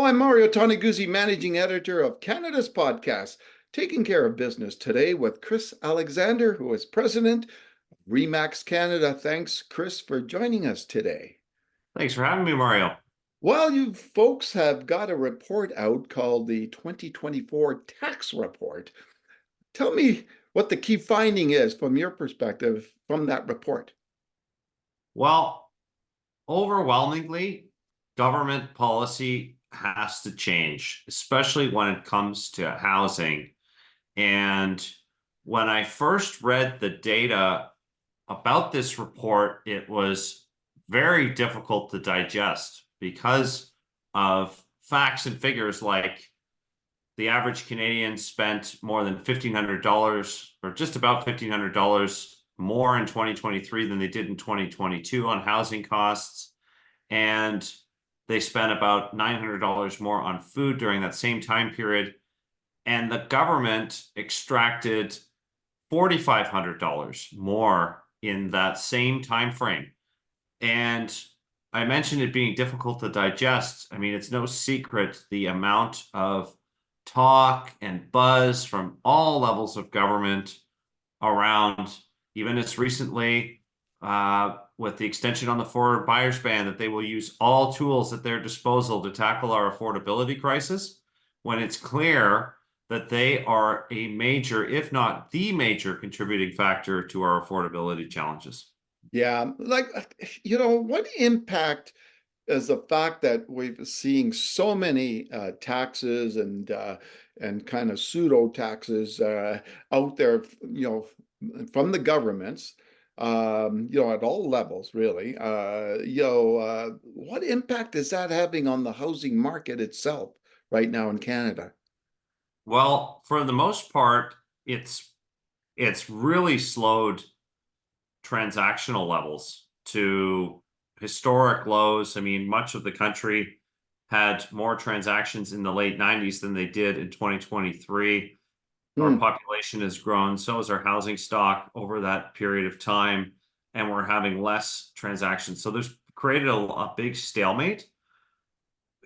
I'm Mario Toneguzzi, managing editor of Canada's podcast, taking care of business today with Chris Alexander, who is president of Remax Canada. Thanks, Chris, for joining us today. Thanks for having me, Mario. Well, you folks have got a report out called the 2024 Tax Report. Tell me what the key finding is from your perspective from that report. Well, overwhelmingly, government policy has to change, especially when it comes to housing. And when I first read the data about this report, it was very difficult to digest because of facts and figures like the average Canadian spent more than $1,500 or just about $1,500 more in 2023 than they did in 2022 on housing costs. And they spent about $900 more on food during that same time period. And the government extracted $4,500 more in that same time frame. And I mentioned it being difficult to digest. I mean, it's no secret the amount of talk and buzz from all levels of government around, even as recently with the extension on the forward buyer's ban, that they will use all tools at their disposal to tackle our affordability crisis, when it's clear that they are a major, if not the major, contributing factor to our affordability challenges. Yeah, what impact is the fact that we're seeing so many taxes and kind of pseudo taxes out there, from the governments, at all levels, really. What impact is that having on the housing market itself right now in Canada? Well, for the most part, it's really slowed transactional levels to historic lows. I mean, much of the country had more transactions in the late 90s than they did in 2023. Our population has grown, so has our housing stock over that period of time, and we're having less transactions. So there's created a big stalemate.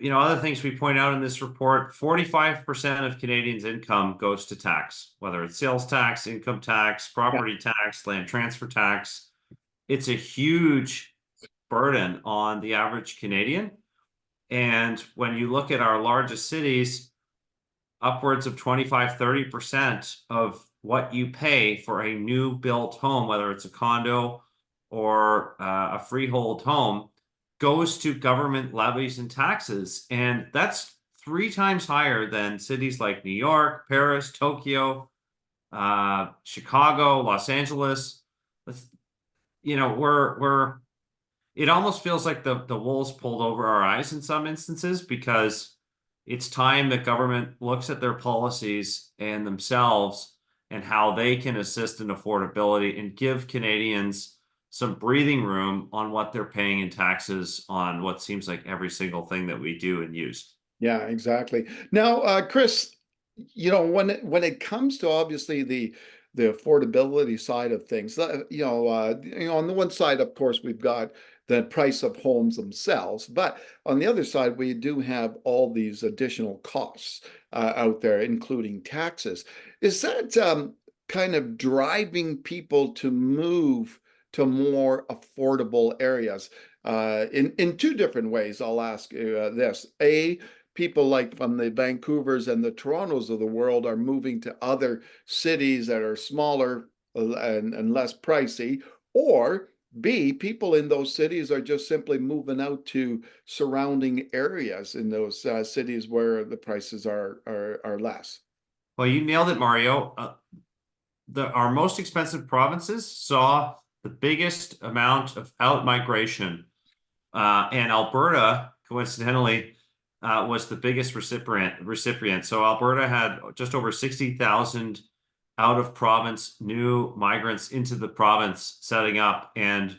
Other things we point out in this report, 45% of Canadians' income goes to tax, whether it's sales tax, income tax, property tax, land transfer tax. It's a huge burden on the average Canadian. And when you look at our largest cities, upwards of 25, 30% of what you pay for a new built home, whether it's a condo or a freehold home, goes to government levies and taxes. And that's 3 times higher than cities like New York, Paris, Tokyo, Chicago, Los Angeles. It almost feels like the wool's pulled over our eyes in some instances, because it's time that government looks at their policies and themselves and how they can assist in affordability and give Canadians some breathing room on what they're paying in taxes on what seems like every single thing that we do and use. Yeah, exactly. Now, Chris, when it comes to obviously the affordability side of things, on the one side, of course, we've got the price of homes themselves, but on the other side, we do have all these additional costs out there, including taxes. Is that kind of driving people to move to more affordable areas? In two different ways, I'll ask you this. People like from the Vancouvers and the Torontos of the world are moving to other cities that are smaller and less pricey, or B, people in those cities are just simply moving out to surrounding areas in those cities where the prices are less. Well, you nailed it, Mario. Our most expensive provinces saw the biggest amount of out migration, and Alberta, coincidentally, was the biggest recipient. So Alberta had just over 60,000 out of province new migrants into the province setting up. And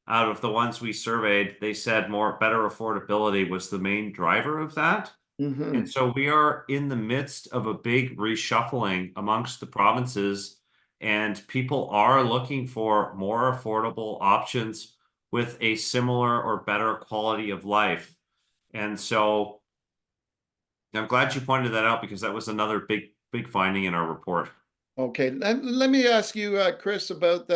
out of the ones we surveyed, they said better affordability was the main driver of that. And so we are in the midst of a big reshuffling amongst the provinces, and people are looking for more affordable options with a similar or better quality of life. And so I'm glad you pointed that out because that was another big finding in our report. Okay, let me ask you, Chris, about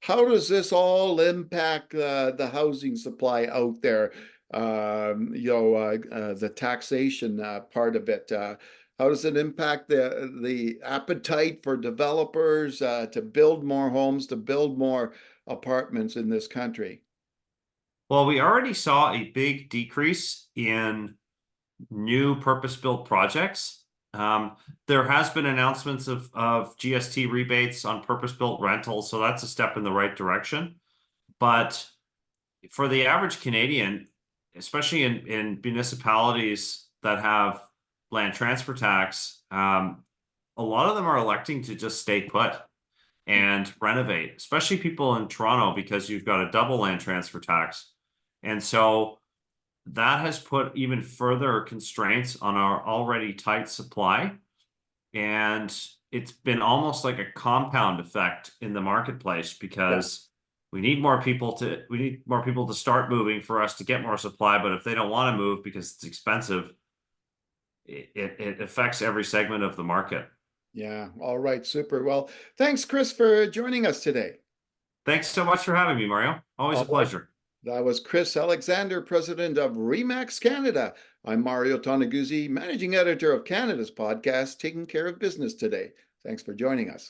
how does this all impact the housing supply out there? The taxation part of it. How does it impact the appetite for developers to build more homes, to build more apartments in this country? Well, we already saw a big decrease in new purpose-built projects. There has been announcements of GST rebates on purpose-built rentals, so that's a step in the right direction. But for the average Canadian, especially in municipalities that have land transfer tax, a lot of them are electing to just stay put and renovate, especially people in Toronto, because you've got a double land transfer tax. And so that has put even further constraints on our already tight supply. And it's been almost like a compound effect in the marketplace Yeah. because we need more people to start moving for us to get more supply. But if they don't want to move because it's expensive, it affects every segment of the market. Yeah. All right. Super. Well, thanks, Chris, for joining us today. Thanks so much for having me, Mario. Always a All right. pleasure. That was Chris Alexander, president of Remax Canada. I'm Mario Toneguzzi, managing editor of Canada's podcast, Taking Care of Business Today. Thanks for joining us.